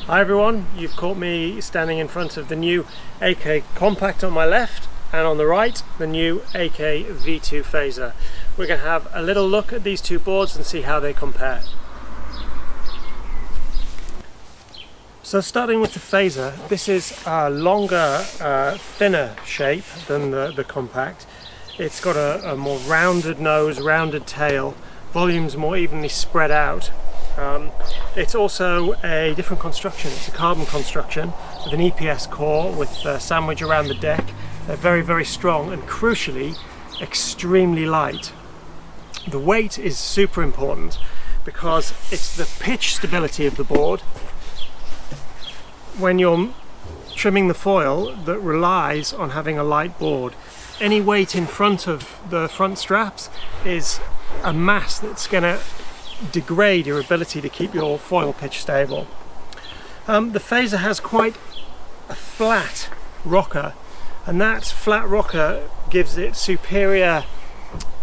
Hi everyone, you've caught me standing in front of the new AK Compact on my left, and on the right the new AK V2 Phazer. We're going to have a little look at these two boards and see how they compare. So starting with the Phazer, this is a longer, thinner shape than the Compact. It's got a more rounded nose, rounded tail, volume's more evenly spread out. It's also a different construction. It's a carbon construction with an EPS core with a sandwich around the deck. They're very, very strong and crucially extremely light. The weight is super important because it's the pitch stability of the board when you're trimming the foil that relies on having a light board. Any weight in front of the front straps is a mass that's going to degrade your ability to keep your foil pitch stable. The Phazer has quite a flat rocker, and that flat rocker gives it superior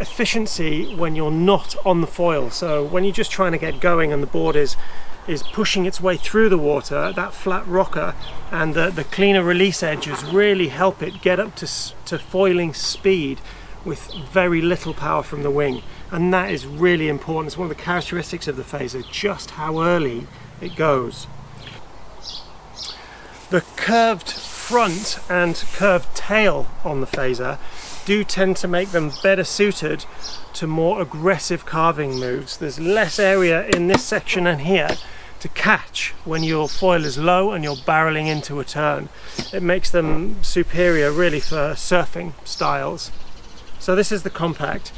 efficiency when you're not on the foil. So when you're just trying to get going and the board is pushing its way through the water, that flat rocker and the cleaner release edges really help it get up to foiling speed with very little power from the wing, and that is really important. It's one of the characteristics of the Phazer, just how early it goes. The curved front and curved tail on the Phazer do tend to make them better suited to more aggressive carving moves. There's less area in this section and here to catch when your foil is low and you're barreling into a turn. It makes them superior really for surfing styles. So this is the Compact,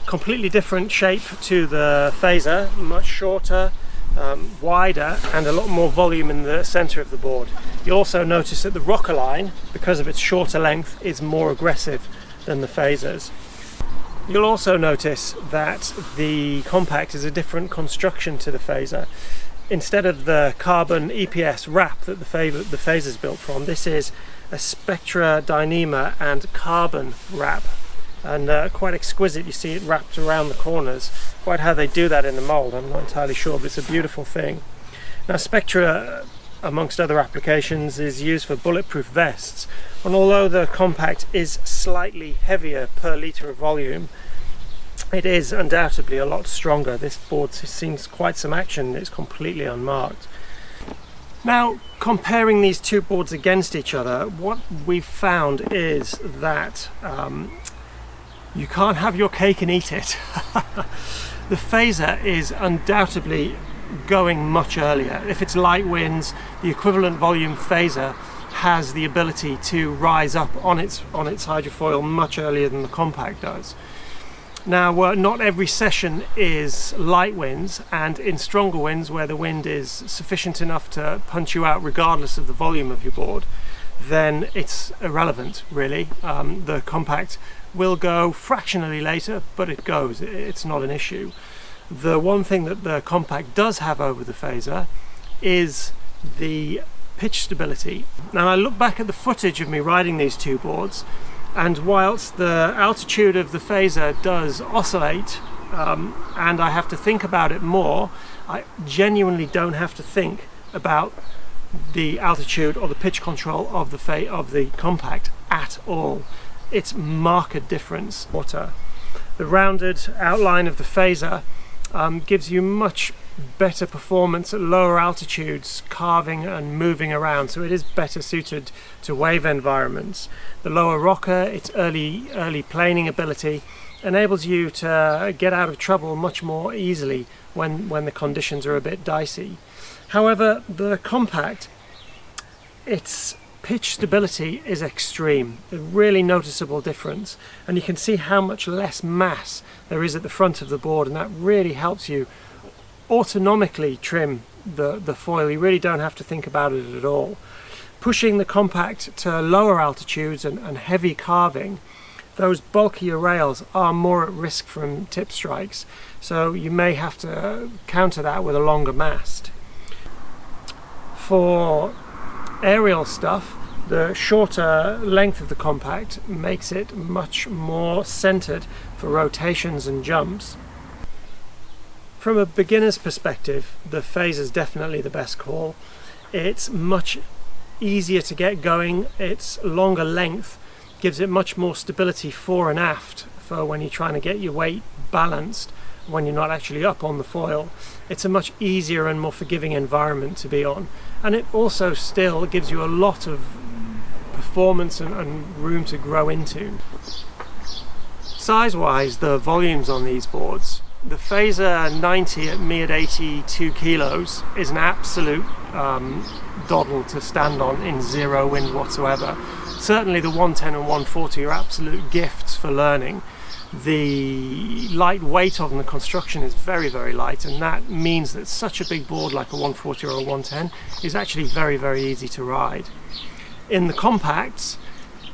completely different shape to the Phazer, much shorter, wider, and a lot more volume in the center of the board. You'll also notice that the rocker line, because of its shorter length, is more aggressive than the Phazer's. You'll also notice that the Compact is a different construction to the Phazer. Instead of the carbon EPS wrap that the Phazer's built from, this is a Spectra Dyneema and carbon wrap, and quite exquisite. You see it wrapped around the corners. Quite how they do that in the mold, I'm not entirely sure, but it's a beautiful thing. Now Spectra, amongst other applications, is used for bulletproof vests, and although the Compact is slightly heavier per litre of volume, it is undoubtedly a lot stronger. This board has seen quite some action. It's completely unmarked. Now, comparing these two boards against each other, what we've found is that you can't have your cake and eat it. The Phazer is undoubtedly going much earlier. If it's light winds, the equivalent volume Phazer has the ability to rise up on its hydrofoil much earlier than the Compact does. Now, not every session is light winds, and in stronger winds where the wind is sufficient enough to punch you out regardless of the volume of your board, then it's irrelevant really. The Compact will go fractionally later, but it goes. It's not an issue. The one thing that the Compact does have over the Phazer is the pitch stability. Now I look back at the footage of me riding these two boards, and whilst the altitude of the Phazer does oscillate and I have to think about it more, I genuinely don't have to think about the altitude or the pitch control of the Compact at all. It's marked difference. The rounded outline of the Phazer gives you much better performance at lower altitudes, carving and moving around, so it is better suited to wave environments. The lower rocker, its early planing ability, enables you to get out of trouble much more easily when the conditions are a bit dicey. However, the Compact, its pitch stability is extreme, a really noticeable difference, and you can see how much less mass there is at the front of the board, and that really helps you autonomically trim the foil. You really don't have to think about it at all. Pushing the Compact to lower altitudes and heavy carving, those bulkier rails are more at risk from tip strikes, so you may have to counter that with a longer mast. For aerial stuff, the shorter length of the Compact makes it much more centered for rotations and jumps. From a beginner's perspective, the Phazer is definitely the best call. It's much easier to get going. Its longer length gives it much more stability fore and aft for when you're trying to get your weight balanced when you're not actually up on the foil. It's a much easier and more forgiving environment to be on, and it also still gives you a lot of performance and room to grow into. Size wise, the volumes on these boards, the Phazer 90 at me at 82 kilos is an absolute doddle to stand on in zero wind whatsoever. Certainly the 110 and 140 are absolute gifts for learning. The light weight of them, the construction is very, very light, and that means that such a big board like a 140 or a 110 is actually very, very easy to ride. In the compacts,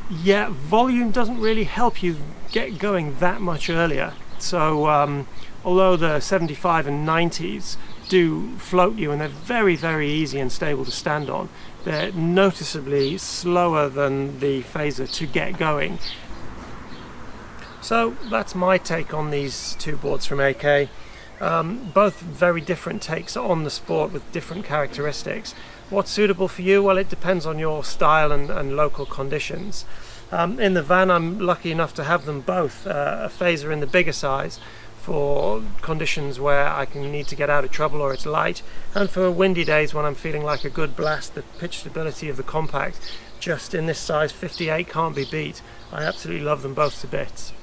yeah, volume doesn't really help you get going that much earlier. So although the 75 and 90s do float you and they're very, very easy and stable to stand on, they're noticeably slower than the Phazer to get going. So that's my take on these two boards from AK. Both very different takes on the sport with different characteristics. What's suitable for you? Well, it depends on your style and local conditions. In the van, I'm lucky enough to have them both. A Phazer in the bigger size for conditions where I can need to get out of trouble or it's light, and for windy days when I'm feeling like a good blast. The pitch stability of the compact just in this size 58 can't be beat. I absolutely love them both to bits.